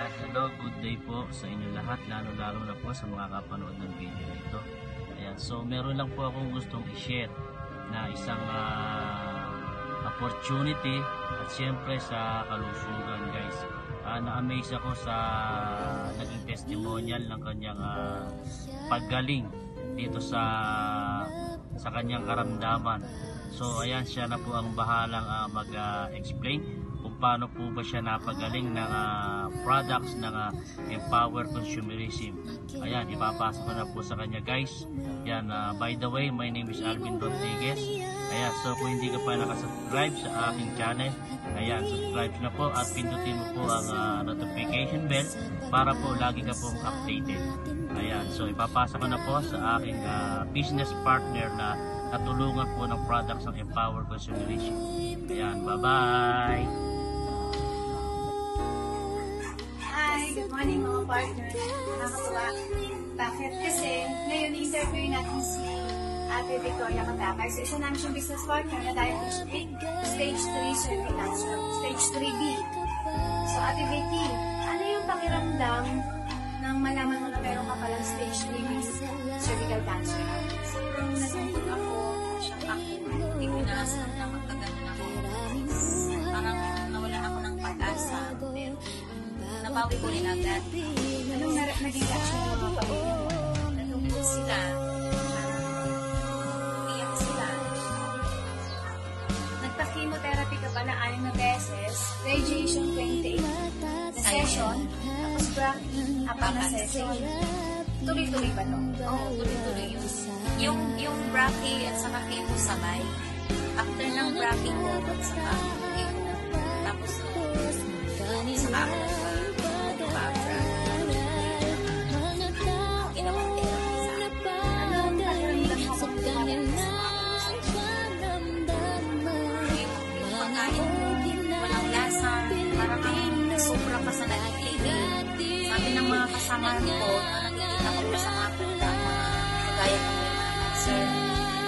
Ayan, hello, good day po sa inyo lahat, lalo na po sa mga kapanood ng video nito. Ayan, so meron lang po akong gustong i-share na isang opportunity at siyempre sa kalusugan, guys. Na-amaze ako sa naging testimonial ng kanyang paggaling dito sa kanyang karamdaman. So ayan, siya na po ang bahalang mag-explain kung paano po ba siya napagaling ng products ng Empower Consumerism. Ayan, ipapasok ko na po sa kanya, guys. Ayan, by the way, my name is Alvin Rodriguez. Ayan, so kung hindi ka pa nakasubscribe sa aking channel, ayan, subscribe na po at pindutin mo po ang notification bell para po lagi ka pong updated. Ayan, so ipapasok ko na po sa aking business partner na natulungan po ng products ng Empower Consumerism. Ayan, bye-bye! Hi! Good morning mga partners. Nakakatuwa. Bakit? Kasi ngayon interview natin si Ate Victoria Katakay. So isa namin siyang business partner na diabetes stage 3 cervical cancer. Stage 3B. So Ate Vicky, ano yung pakiramdam nang malaman mo na meron ka palang stage 3B cervical cancer? Sobrang nasunod ako, siyang ako, hindi ko inaasal na magkagano ako. Parang nawalan ako ng pag-asa, pero nabawi ko rin agad. Anong naging reaction ng mga pamilya mo? Natungkol sila, umiyak sila. Nagpa-chemotherapy ka pa na 6 na beses, radiation 28 na session, tapos brachy 4 na session. Tuloy-tuloy ba ito? Oo, tuloy-tuloy yun. Yung brachy at saka chemo sabay. After ng brachy ko, at saka chemo. Tapos, saka ako nagpa-brachy. Ginawang therapy sa akin. Anong pakiramdam mo kung Yung pagkain ko, walang lasa, parang ang sobra pa sa nag-iigil. Sabi ng mga kasama ko, na nakikita ko pa sa mga punta, mga kagaya ng may mga cancer,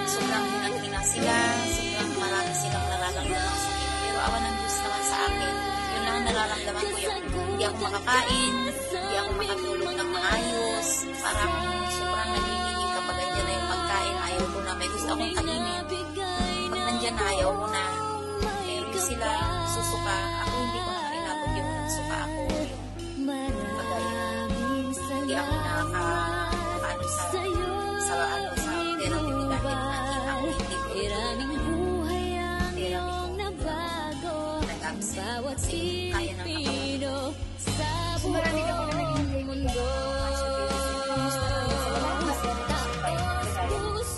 sobrang hinang-hina sila, sobrang marami silang nararamdaman sa akin. Pero awan ng Diyos naman sa akin, yun lang ang nararamdaman ko yung hindi ako makakain, hindi ako makatulog ng maayos, parang sobrang nagniningin kapag andyan na yung pagkain, ayaw ko na, may gusto akong kainin. Pag nandyan na, ayaw ko na. Pero sila susuka, ako hindi ko na inabot yung nagsuka ako, yung pagkaya. Hindi ako nakakaano sa therapy dahil nakita ko hindi ko therapy ko nag-absent kasi kaya ng katawan. So marami ka pa na naging mundo.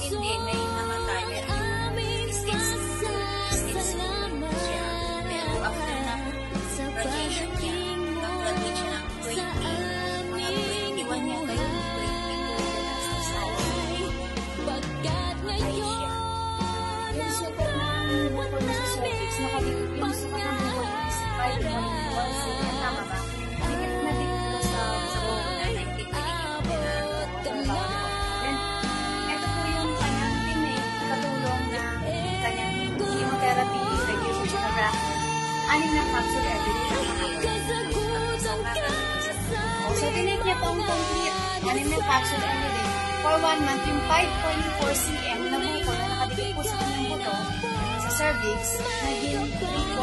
Hindi, may namatay. Meron stage siya. Pero after ng radiation niya, nag-graduate siya ng 20, mga 21 niya kayo, 22 last sa patay siya. Yung super na bukol na sa cervix, nakadikit yung super na bukol na sa 5.1 tama ba? Nadikit ko sa buong na ito po yung kanyang teammate, katulong na kanyang chemotherapy, radiation sa brachy. 6 na capsule everyday ang makakain. So, tinake niya pong complete 6 na capsule everyday for 1 month. Yung 5.4 cm na bukol na nakadikit po sa kanyang buto sa cervix, naging 3.2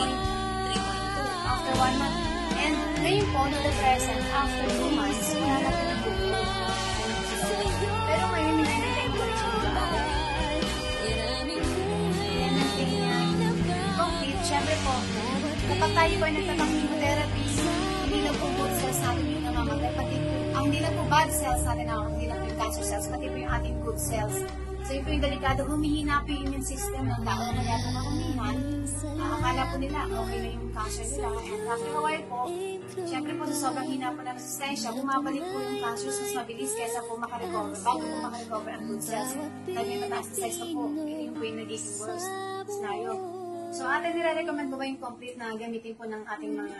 after 1 month. And ngayon po, to the present, after 2 months, wala na po nagbubuo. Pero ngayon, minanatay ko rin siya diba? Minanatay niya. Complete. Siyempre po, kapag tayo po ay nagtatang chemotherapy, hindi na po good cells natin yung namamatay. Pati po, hindi na po bad cells natin na hindi na po yung cancer cells, pati po yung ating good cells. So yun po yung delikado, humihina po yung immune system ng tao na yata na humihan. Akala po nila, okay na yung cancer nila. And after a while po, siyempre po sa sobrang hina po ng resistensya, bumabalik po yung cancer mas mabilis kaysa po makarecover. Bago po makarecover ang good cells, dahil may mataas na size pa po, yun po yung nagiging worst scenario. So atin nire-recommend po ba yung complete na gamitin po ng ating mga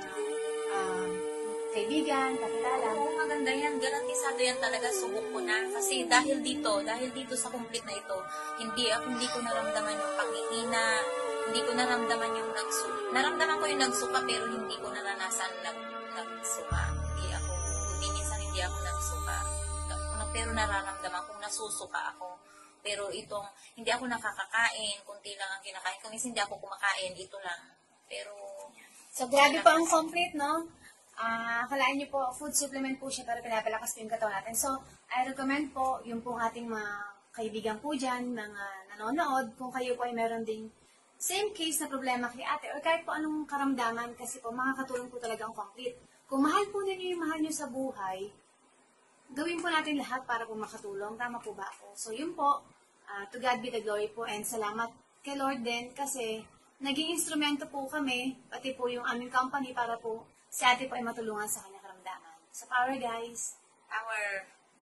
kaibigan, kakilala? Oo, maganda yan. Garantisado yan talaga. Subok ko na. Kasi dahil dito sa complete na ito, hindi ko naramdaman yung pangihina, hindi ko naramdaman yung nagsuka. Naramdaman ko yung nagsuka pero hindi ko naranasan nagsuka. Hindi ako nagsuka. Pero nararamdaman kong nasusuka ako. Pero itong, hindi ako nakakakain, kunti lang ang kinakain. Kung hindi ako kumakain, ito lang. Pero, So, grabe po ang complete, no? Akalaan niyo po, food supplement po siya pero pinapalakas po yung katawan natin. So, I recommend po yung pong ating mga kaibigan po dyan na nanonood, kung kayo po ay meron ding same case na problema kay ate or kahit po anong karamdaman kasi po makakatulong po talaga ang complete. Kung mahal po ninyo yung mahal nyo sa buhay, gawin po natin lahat para po makatulong. Tama po ba ako? So, yun po. To God be the glory po and salamat kay Lord din kasi naging instrumento po kami, pati po yung aming company para po si ate po ay matulungan sa kanyang karamdaman. So, power guys! our